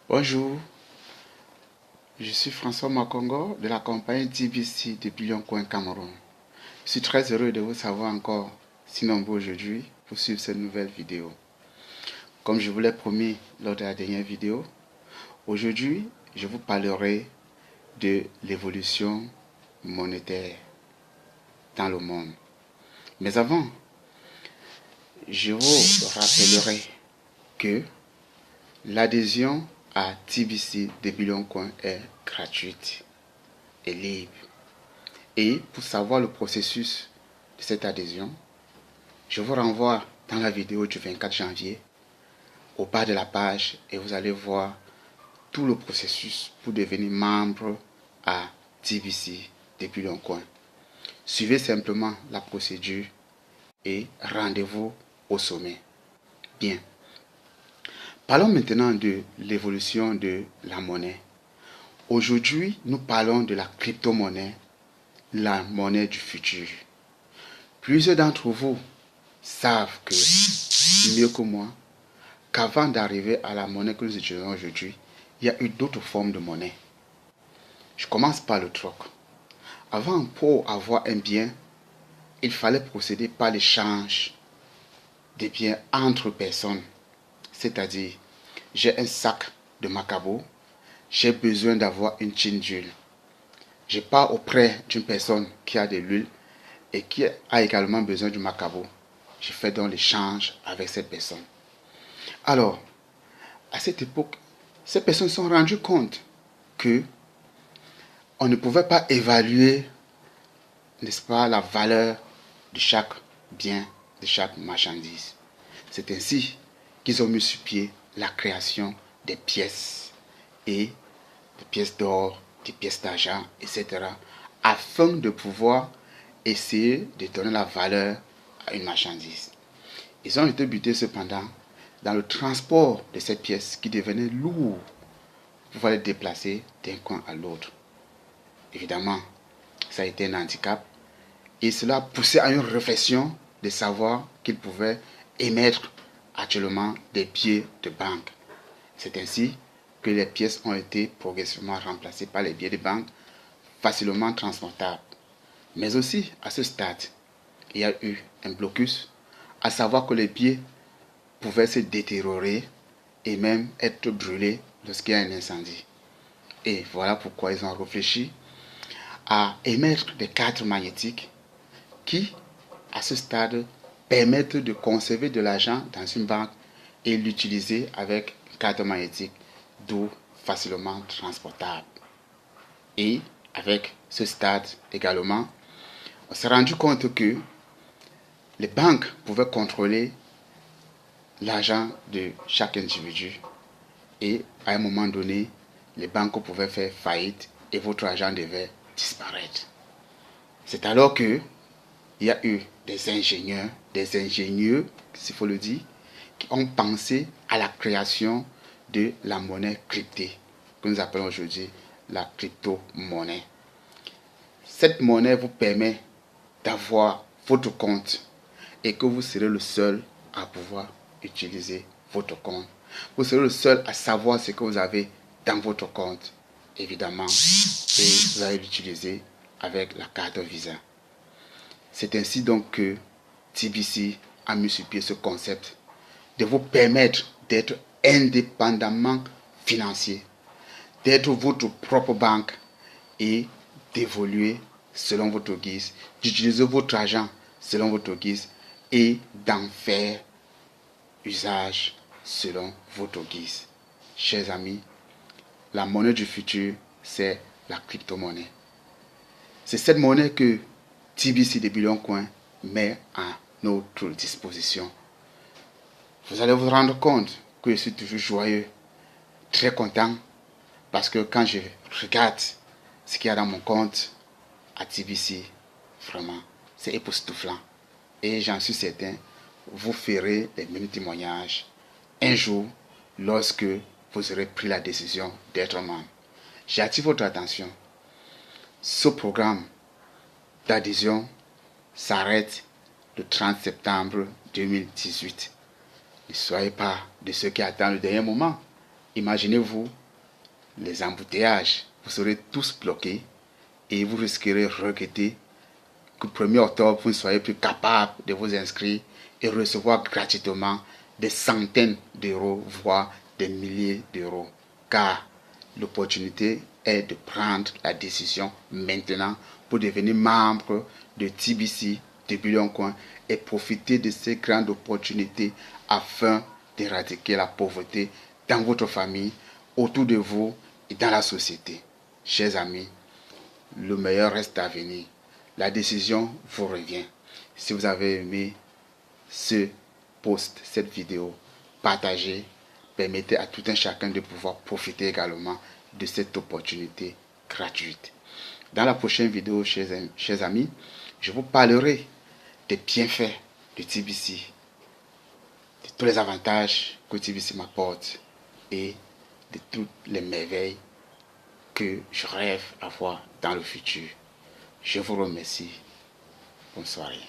Bonjour, je suis François Makongo de la compagnie TBC depuis Lyon-Coin Cameroun. Je suis très heureux de vous savoir encore si nombreux aujourd'hui pour suivre cette nouvelle vidéo. Comme je vous l'ai promis lors de la dernière vidéo, aujourd'hui je vous parlerai de l'évolution monétaire dans le monde. Mais avant, je vous rappellerai que l'adhésion à TBC depuis Lyon-Coin est gratuite et libre. Et pour savoir le processus de cette adhésion, je vous renvoie dans la vidéo du 24 janvier au bas de la page et vous allez voir tout le processus pour devenir membre à TBC depuis Lyon-Coin. Suivez simplement la procédure et rendez-vous au sommet. Bien. Parlons maintenant de l'évolution de la monnaie. Aujourd'hui, nous parlons de la crypto-monnaie, la monnaie du futur. Plusieurs d'entre vous savent que, mieux que moi, qu'avant d'arriver à la monnaie que nous utilisons aujourd'hui, il y a eu d'autres formes de monnaie. Je commence par le troc. Avant, pour avoir un bien, il fallait procéder par l'échange des biens entre personnes. C'est-à-dire, j'ai un sac de macabo, j'ai besoin d'avoir une tine d'huile. Je pars auprès d'une personne qui a de l'huile et qui a également besoin du macabo. Je fais donc l'échange avec cette personne. Alors, à cette époque, ces personnes se sont rendues compte que on ne pouvait pas évaluer, n'est-ce pas, la valeur de chaque bien, de chaque marchandise. C'est ainsi qu'ils ont mis sur pied la création des pièces et des pièces d'or, des pièces d'argent, etc. afin de pouvoir essayer de donner la valeur à une marchandise. Ils ont été butés cependant dans le transport de ces pièces qui devenaient lourdes pour pouvoir les déplacer d'un coin à l'autre. Évidemment, ça a été un handicap et cela a poussé à une réflexion de savoir qu'ils pouvaient émettre actuellement des billets de banque. C'est ainsi que les pièces ont été progressivement remplacées par les billets de banque facilement transportables. Mais aussi, à ce stade, il y a eu un blocus, à savoir que les billets pouvaient se détériorer et même être brûlés lorsqu'il y a un incendie. Et voilà pourquoi ils ont réfléchi à émettre des cartes magnétiques qui, à ce stade, permettent de conserver de l'argent dans une banque et l'utiliser avec une carte magnétique, d'où facilement transportable. Et avec ce stade également, on s'est rendu compte que les banques pouvaient contrôler l'argent de chaque individu et à un moment donné, les banques pouvaient faire faillite et votre argent devait disparaître. C'est alors que il y a eu des ingénieurs, s'il faut le dire, qui ont pensé à la création de la monnaie cryptée, que nous appelons aujourd'hui la crypto-monnaie. Cette monnaie vous permet d'avoir votre compte et que vous serez le seul à pouvoir utiliser votre compte. Vous serez le seul à savoir ce que vous avez dans votre compte, évidemment, et vous allez l'utiliser avec la carte Visa. C'est ainsi donc que TBC a mis sur pied ce concept de vous permettre d'être indépendamment financier, d'être votre propre banque et d'évoluer selon votre guise, d'utiliser votre argent selon votre guise et d'en faire usage selon votre guise. Chers amis, la monnaie du futur, c'est la crypto-monnaie. C'est cette monnaie que TBC de Lyon-Coin met à notre disposition. Vous allez vous rendre compte que je suis toujours joyeux, très content, parce que quand je regarde ce qu'il y a dans mon compte à TBC, vraiment, c'est époustouflant. Et j'en suis certain, vous ferez les mêmes témoignages un jour lorsque vous aurez pris la décision d'être membre. J'attire votre attention. Ce programme d'adhésion s'arrête le 30 septembre 2018. Ne soyez pas de ceux qui attendent le dernier moment. Imaginez-vous les embouteillages. Vous serez tous bloqués et vous risquerez de regretter que le 1er octobre, vous ne soyez plus capable de vous inscrire et recevoir gratuitement des centaines d'euros, voire des milliers d'euros. Car l'opportunité est de prendre la décision maintenant pour devenir membre de TBC, de Billion Coin, et profiter de ces grandes opportunités afin d'éradiquer la pauvreté dans votre famille, autour de vous et dans la société. Chers amis, le meilleur reste à venir. La décision vous revient. Si vous avez aimé ce post, cette vidéo, partagez, permettez à tout un chacun de pouvoir profiter également de cette opportunité gratuite. Dans la prochaine vidéo, chers amis, je vous parlerai des bienfaits de TBC, de tous les avantages que TBC m'apporte et de toutes les merveilles que je rêve avoir dans le futur. Je vous remercie. Bonne soirée.